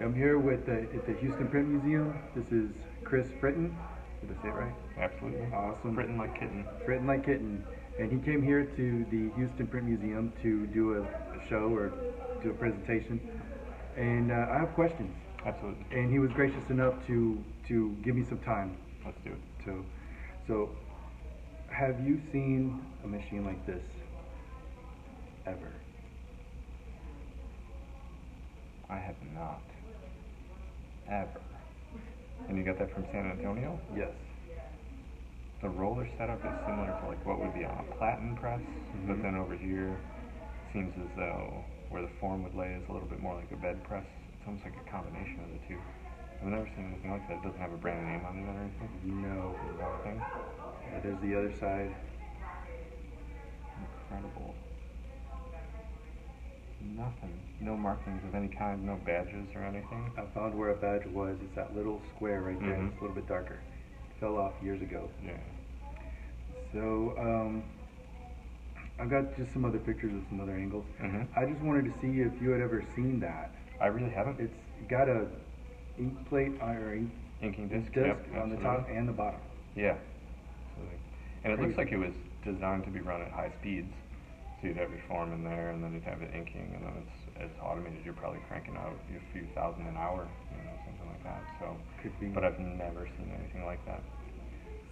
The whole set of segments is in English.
I'm here at the Houston Print Museum. This is Chris Fritton. Did I say it right? Absolutely. Awesome. Fritton like kitten. Fritton like kitten. And he came here to the Houston Print Museum to do a show or do a presentation. And I have questions. Absolutely. And he was gracious enough to give me some time. Let's do it. So, have you seen a machine like this ever? I have not. Ever. And you got that from San Antonio? Yes. The roller setup is similar to like what would be on a platen press, but then over here seems as though where the form would lay is a little bit more like a bed press. It's almost like a combination of the two. I've never seen anything like that. It doesn't have a brand name on it or anything. No. Nothing. There's the other side. Incredible. Nothing. No markings of any kind, no badges or anything. I found where a badge was. It's that little square right there. It's a little bit darker. It fell off years ago. Yeah. So, I've got just some other pictures of some other angles. I just wanted to see if you had ever seen that. I really haven't. It's got a ink plate or inking disc, on the top and the bottom. Yeah. Absolutely. And it looks like it was designed to be run at high speeds. So you'd have your form in there, and then you'd have it inking, and then it's automated. You're probably cranking out a few thousand an hour, something like that. So, could be. But I've never seen anything like that.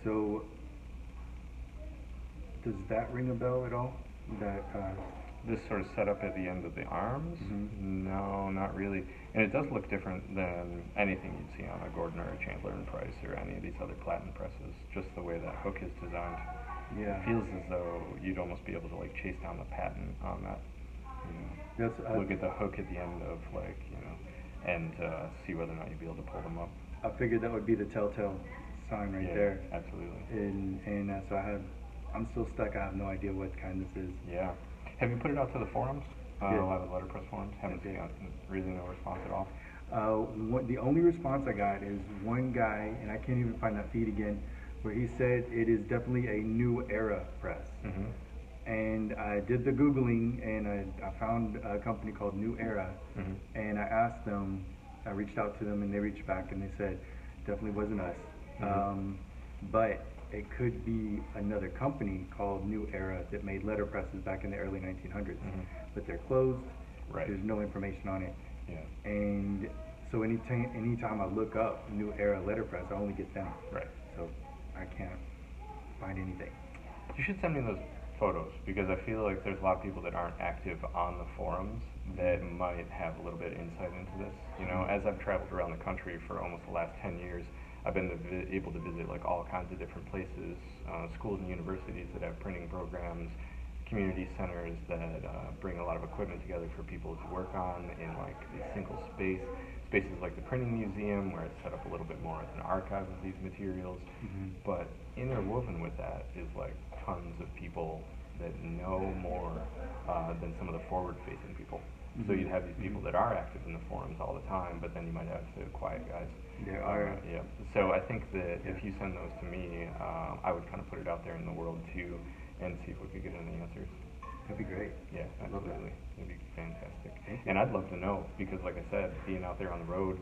So, does that ring a bell at all? That this sort of setup at the end of the arms? No, not really. And it does look different than anything you'd see on a Gordon or a Chandler and Price or any of these other platen presses. Just the way that hook is designed. Yeah. It feels as though you'd almost be able to like chase down the patent on that. Look at the hook at the end of and see whether or not you'd be able to pull them up. I figured that would be the telltale sign right there. Absolutely. And so I'm still stuck. I have no idea what kind this is. Yeah. Have you put it out to the forums? Yeah. A lot of the letterpress forums? Haven't seen really no response at all? The only response I got is one guy, and I can't even find that feed again, where he said it is definitely a new era press. And I did the Googling, and I found a company called New Era, and I asked them, I reached out to them, and they reached back, and they said, definitely wasn't us. But it could be another company called New Era that made letterpresses back in the early 1900s. But they're closed. Right. There's no information on it. Yeah. And so anytime I look up New Era letterpress, I only get them. Right. So I can't find anything. You should send me those photos, because I feel like there's a lot of people that aren't active on the forums that might have a little bit of insight into this. As I've traveled around the country for almost the last 10 years, I've been able to visit like all kinds of different places, schools and universities that have printing programs, community centers that bring a lot of equipment together for people to work on in like these single spaces like the printing museum, where it's set up a little bit more as an archive of these materials. But interwoven with that is like tons of people that know more than some of the forward-facing people. So you'd have these people that are active in the forums all the time, but then you might have the quiet guys. There are. Yeah. So I think that if you send those to me, I would kind of put it out there in the world too, and see if we could get any answers. That'd be great. Yeah, absolutely. It'd be fantastic. Thank you. And I'd love to know, because like I said, being out there on the road,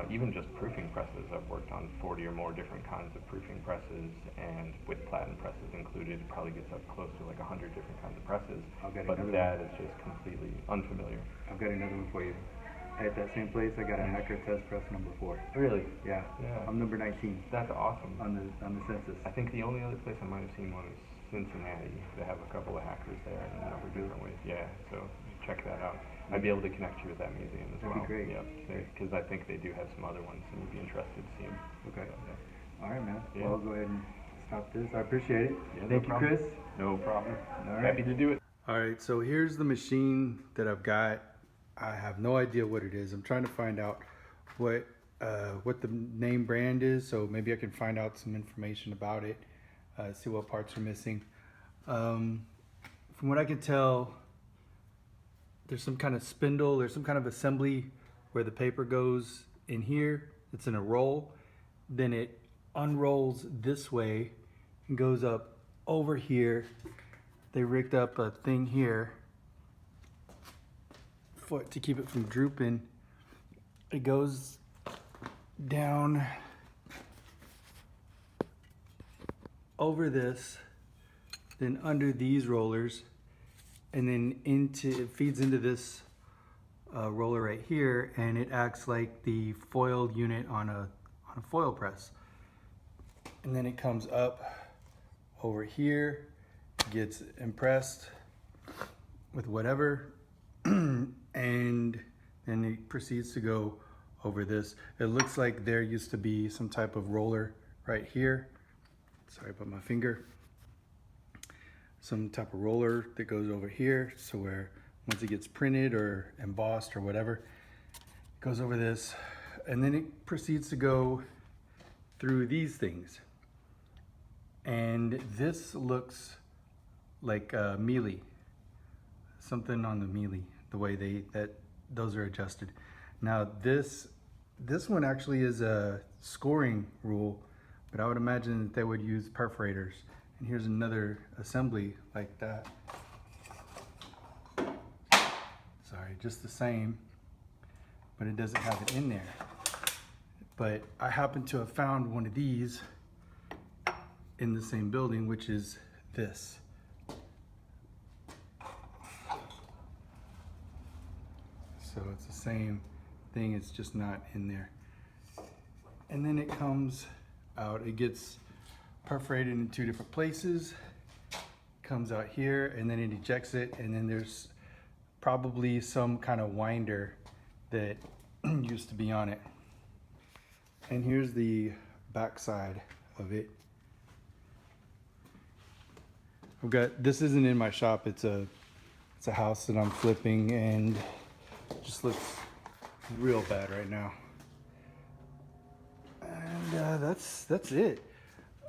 even just proofing presses, I've worked on 40 or more different kinds of proofing presses, and with platen presses included, it probably gets up close to like 100 different kinds of presses. But that is just completely unfamiliar. I've got another one for you. At that same place, I got a hacker test press number 4. Really? Yeah. I'm number 19. That's awesome. On the census. I think the only other place I might have seen one is Cincinnati. They have a couple of hackers there in a number of different ways. Yeah, so check that out. I'd be able to connect you with that museum as well. That'd be great. Yeah, because I think they do have some other ones, and you'd be interested to see them. Okay. So, yeah. All right, man. Yeah. Well, I'll go ahead and stop this. I appreciate it. Yeah, Thank no you, problem. Chris. No problem. All right. Happy to do it. All right, so here's the machine that I've got. I have no idea what it is. I'm trying to find out what the name brand is, so maybe I can find out some information about it, see what parts are missing. From what I can tell, there's some kind of spindle, there's some kind of assembly where the paper goes in here. It's in a roll. Then it unrolls this way and goes up over here. They rigged up a thing here to keep it from drooping. it goes down over this, then under these rollers, and then it feeds into this roller right here, and it acts like the foil unit on a foil press. And then it comes up over here, gets impressed with whatever, and then it proceeds to go over this. It looks like there used to be some type of roller right here. Sorry about my finger. Some type of roller that goes over here, so where once it gets printed or embossed or whatever, it goes over this, and then it proceeds to go through these things. And this looks like mealy, something on the mealy, the way those are adjusted. Now this one actually is a scoring rule, but I would imagine that they would use perforators. And here's another assembly like that. Sorry, just the same, but it doesn't have it in there. But I happen to have found one of these in the same building, which is this. So it's the same thing, it's just not in there. And then it comes out, it gets perforated in 2 different places, comes out here, and then it ejects it, and then there's probably some kind of winder that used to be on it. And here's the back side of it. This isn't in my shop, it's a house that I'm flipping, and it just looks real bad right now. And that's it.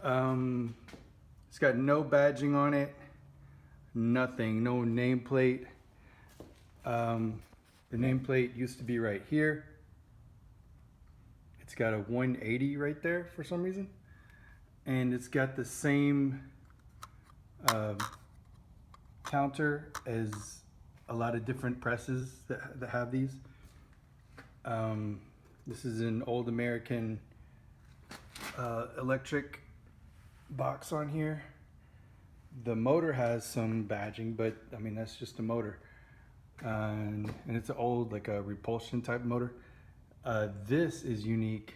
It's got no badging on it, nothing, no nameplate. The nameplate used to be right here. It's got a 180 right there for some reason, and it's got the same counter as a lot of different presses that have these. This is an old American electric box on here. The motor has some badging, but I mean that's just a motor, and it's an old, like a repulsion type motor. This is unique,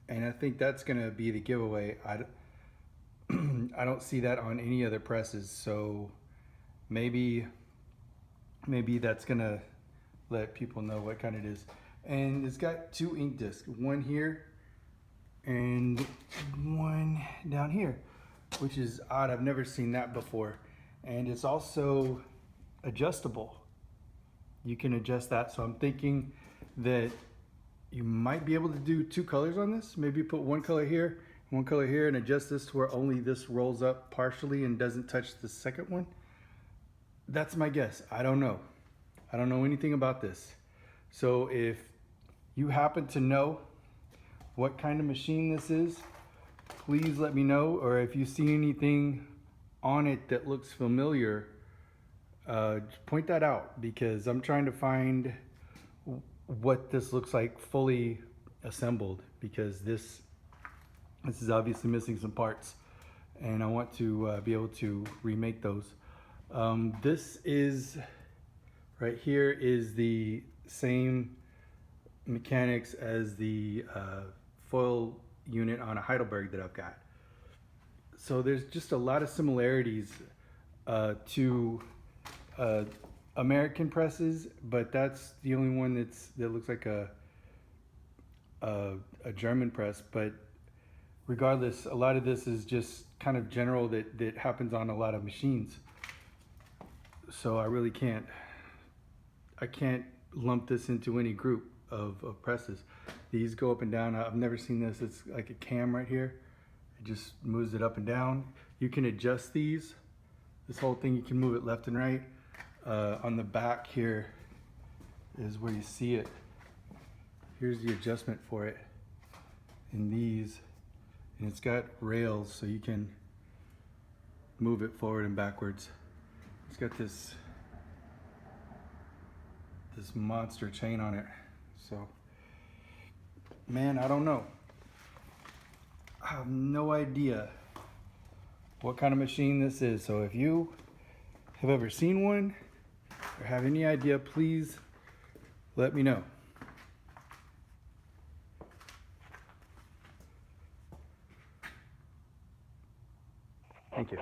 and I think that's gonna be the giveaway. I don't see that on any other presses, so maybe that's gonna let people know what kind it is. And it's got 2 ink discs, one here and one down here, which is odd. I've never seen that before. And it's also adjustable. You can adjust that, so I'm thinking that you might be able to do 2 colors on this. Maybe put one color here, one color here, and adjust this to where only this rolls up partially and doesn't touch the second one. That's my guess. I don't know. I don't know anything about this. So if you happen to know what kind of machine this is, please let me know. Or if you see anything on it that looks familiar, point that out, because I'm trying to find what this looks like fully assembled, because this is obviously missing some parts, and I want to be able to remake those. This is right here is the same mechanics as the foil unit on a Heidelberg that I've got. So there's just a lot of similarities to American presses, but that's the only one that looks like a German press. But regardless, a lot of this is just kind of general that happens on a lot of machines. So I really can't lump this into any group of presses. These go up and down. I've never seen this. It's like a cam right here. It just moves it up and down. You can adjust these. This whole thing, you can move it left and right. On the back here is where you see it. Here's the adjustment for it in these. And it's got rails, so you can move it forward and backwards. It's got this monster chain on it. So man, I don't know. I have no idea what kind of machine this is. So if you have ever seen one or have any idea, please let me know. Thank you.